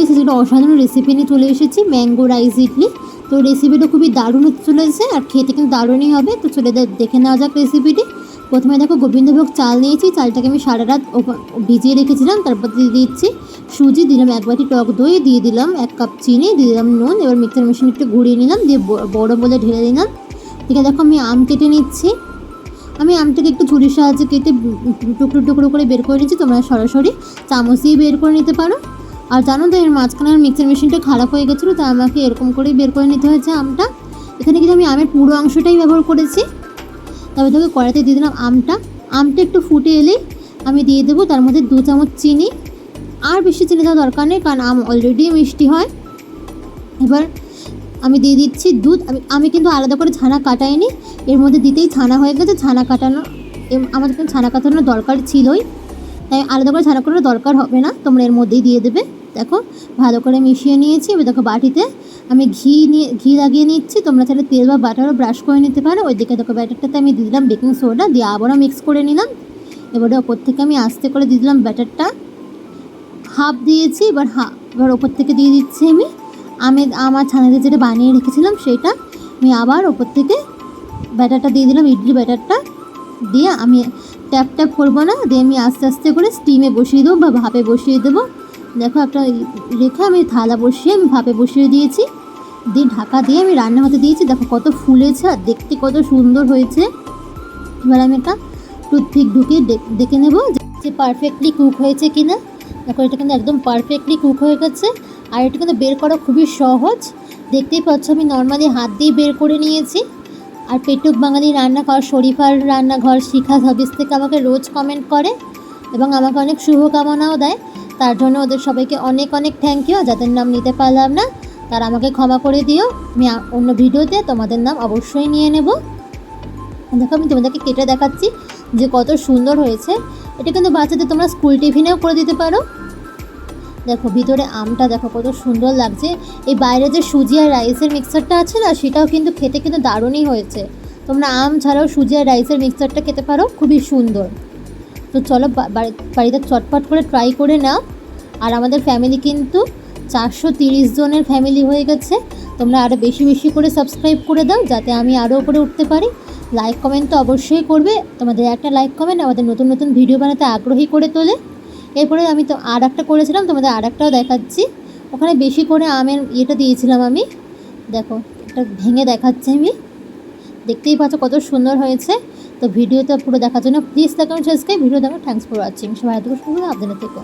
সেটা অসাধারণ রেসিপি নিয়ে চলে এসেছি, ম্যাঙ্গো রাইস ইডলি। তো রেসিপিটা খুবই দারুণ হতে চলেছে আর খেতে কিন্তু দারুণই হবে। তো চলে দেখে নেওয়া যাক রেসিপিটি। প্রথমে দেখো গোবিন্দভোগ চাল নিয়েছি, চালটাকে আমি সারা রাত ভিজিয়ে রেখেছিলাম। তারপর দিয়ে দিচ্ছি সুজি, দিলাম 1 বাটি টক দই, দিয়ে দিলাম 1 কাপ চিনি, দিয়ে দিলাম নুন। এবার মিক্সার মেশিন একটু ঘুরিয়ে নিলাম, দিয়ে বড় বলে ঢেলে দিলাম। ঠিক আছে, দেখো আমি আম কেটে নিচ্ছি। আমি আমটাকে একটু ছুরির সাহায্যে কেটে টুকরো টুকরো করে বের করে নিচ্ছি। তোমরা সরাসরি চামচ দিয়ে বের করে নিতে পারো। আর জানো তো, এর মাঝখানে মিক্সার মেশিনটা খারাপ হয়ে গেছিলো, তাই আমাকে এরকম করেই বের করে নিতে হয়েছে আমটা। এখানে কিন্তু আমি আমের পুরো অংশটাই ব্যবহার করেছি। তবে তোকে কড়াইতে দিয়ে দিলাম আমটা একটু ফুটে এলেই আমি দিয়ে দেবো তার মধ্যে 2 চামচ চিনি। আর বেশি চিনি দেওয়া দরকার নেই, কারণ আম অলরেডি মিষ্টি হয়। এবার আমি দিয়ে দিচ্ছি দুধ। আমি কিন্তু আলাদা করে ছানা কাটাইনি, এর মধ্যে দিতেই ছানা হয়ে গেছে। ছানা কাটানো আমাদের কিন্তু ছানা কাটানোর দরকার ছিলই, তাই আলাদা করে ছানা কাটানোর দরকার হবে না, তোমরা এর মধ্যেই দিয়ে দেবে। দেখো ভালো করে মিশিয়ে নিয়েছি। এবার দেখো বাটিতে আমি ঘি লাগিয়ে নিচ্ছি। তোমরা চাইলে তেল বা বাটারও ব্রাশ করে নিতে পারো। ওইদিকে দেখো ব্যাটারটাতে আমি দিয়ে দিলাম বেকিং সোডা, দিয়ে আবারও মিক্স করে নিলাম। এবারে ওপর থেকে আমি আস্তে করে দিয়ে দিলাম ব্যাটারটা, হাফ দিয়েছি। এবার ওপর থেকে দিয়ে দিচ্ছি আমি আমার ছানাতে যেটা বানিয়ে রেখেছিলাম সেটা আমি আবার ওপর থেকে ব্যাটারটা দিয়ে দিলাম, ইডলি ব্যাটারটা দিয়ে আমি ট্যাপ ট্যাপ করবো না, দিয়ে আমি আস্তে আস্তে করে স্টিমে বসিয়ে দেবো বা ভাপে বসিয়ে দেবো। দেখো একটা রেখে আমি থালা বসিয়ে আমি ভাপে বসিয়ে দিয়েছি, দিয়ে ঢাকা দিয়ে আমি রান্না হতে দিয়েছি। দেখো কত ফুলেছে আর দেখতে কত সুন্দর হয়েছে। এবার আমি একটা টুথপিক ঢুকিয়ে দেখে নেবো যে পারফেক্টলি কুক হয়েছে কিনা। দেখো এটা কিন্তু একদম পারফেক্টলি কুক হয়ে গেছে। আর এটা কিন্তু বের করা খুবই সহজ, দেখতেই পাচ্ছ আমি নর্মালি হাত দিয়ে বের করে নিয়েছি। আর পেটুক বাঙালি রান্নাঘর, শরীফার রান্নাঘর, শিখা হাবিস থেকে আমাকে রোজ কমেন্ট করে এবং আমাকে অনেক শুভকামনাও দেয়। তার জন্য ওদের সবাইকে অনেক অনেক থ্যাংক ইউ। যাদের নাম নিতে পারলাম না তারা আমাকে ক্ষমা করে দিও, আমি অন্য ভিডিওতে তোমাদের নাম অবশ্যই নিয়ে নেব। দেখো আমি তোমাদেরকে কেটে দেখাচ্ছি যে কত সুন্দর হয়েছে। এটা কিন্তু বাচ্চাদের তোমরা স্কুল টিফিনেও করে দিতে পারো। দেখো ভিতরে আমটা দেখো কত সুন্দর লাগছে। এই বাইরে যে সুজি আর রাইসের মিক্সারটা আছে না, সেটাও কিন্তু খেতে কিন্তু দারুণই হয়েছে। তোমরা আম ছাড়াও সুজি আর রাইসের মিক্সারটা খেতে পারো, খুবই সুন্দর। তো চলো বাড়িতে চটপট করে ট্রাই করে নাও। আর আমাদের ফ্যামিলি কিন্তু 430 জনের ফ্যামিলি হয়ে গেছে। তোমরা আরও বেশি বেশি করে সাবস্ক্রাইব করে দাও, যাতে আমি আরও উপরে উঠতে পারি। লাইক কমেন্ট তো অবশ্যই করবে, তোমাদের একটা লাইক কমেন্ট আমাদের নতুন নতুন ভিডিও বানাতে আগ্রহী করে তোলে। এরপরে আমি তো আর একটা করেছিলাম, তোমাদের আর একটাও দেখাচ্ছি। ওখানে বেশি করে আমের ইয়েটা দিয়েছিলাম আমি। দেখো এটা ভেঙে দেখাচ্ছি আমি, দেখতেই পাচ্ছ কত সুন্দর হয়েছে। তো ভিডিওটা পুরো দেখার জন্য please like comment subscribe. Video দেখো, থ্যাঙ্কস ফর ওয়াচিং। সবাই এত সুন্দর আপনাদের থেকো।